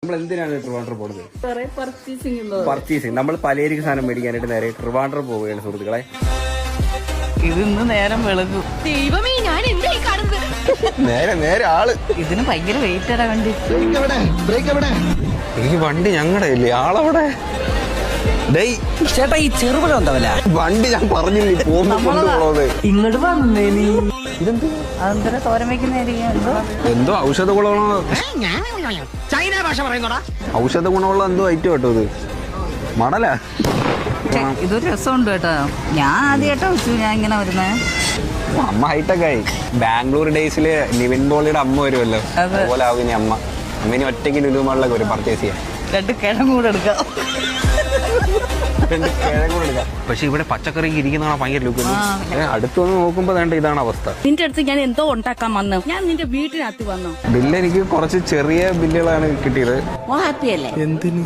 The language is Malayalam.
നമ്മൾ എന്തിനാണ് ട്രിവാൻഡ്രം പോകുന്നത്? പർച്ചേസിങ്. നമ്മൾ പലചരക്ക് സാധനം മേടിക്കാനായിട്ട് നേരെ ട്രിവാൻഡ്രം പോവുകയാണ് സുഹൃത്തുക്കളെ. ഇതിന്ന് നേരം വെളുക്കും. ദൈവമേ, ഞാൻ എന്തായി കാണുന്നത്? നേരെ ആള് ഇതിന് ഭയങ്കര വെയിറ്റ് ഇടാ വണ്ടി. ഈ വണ്ടി ഞങ്ങളുടെ ഇല്ലേ, ആളവിടെ. ചേട്ടാ, ഈ ചെറുപഴം എന്താവല്ല വണ്ടി ഞാൻ പറഞ്ഞില്ലേ കൊണ്ടുപോകുന്നത്. ഇങ്ങോട്ട് വന്നേ നീ. അതെന്താ തോരൻ വെക്കുന്ന എന്തോ ഔഷധ ഗുണമുള്ള ചൈന ഭാഷ പറയുന്നോടാ. ഔഷധ ഗുണമുള്ള എന്തോ ഐറ്റം കേട്ടോ ഇത്. മടല. ഇതൊരു രസമുണ്ട് കേട്ടോ. ഞാൻ ആദ്യമായിട്ടാ വെച്ചു ഞാൻ ഇങ്ങനെ വരുന്നേ. അമ്മ ഹൈടെക് ആയി. ബാംഗ്ലൂർ ഡേയ്സില് നിവിൻ പോളിയുടെ അമ്മ വരുമല്ലോ, അതുപോലെ ആവും ഇനി അമ്മ. അമ്മ ഇനി ഒറ്റയ്ക്ക് ലുലുമാളിലൊക്കെ ഒരു പർച്ചേസ് ചെയ്യാം. 2 കിഴങ്ങ് കൂടെ എടുക്കാം. പക്ഷെ ഇവിടെ പച്ചക്കറി ഇരിക്കുന്ന ഭയങ്കര ലുക്ക്. അടുത്ത് വന്ന് നോക്കുമ്പോ വേണ്ട ഇതാണ് അവസ്ഥ. നിന്റെ അടുത്ത് ഞാൻ എന്തോ ഉണ്ടാക്കാൻ വന്നു. ഞാൻ നിന്റെ വീട്ടിനകത്ത് വന്നു. ബില്ല് എനിക്ക് കുറച്ച് ചെറിയ ബില്ലുകളാണ് കിട്ടിയത്. ഹാപ്പി അല്ലേ? എന്തിന്?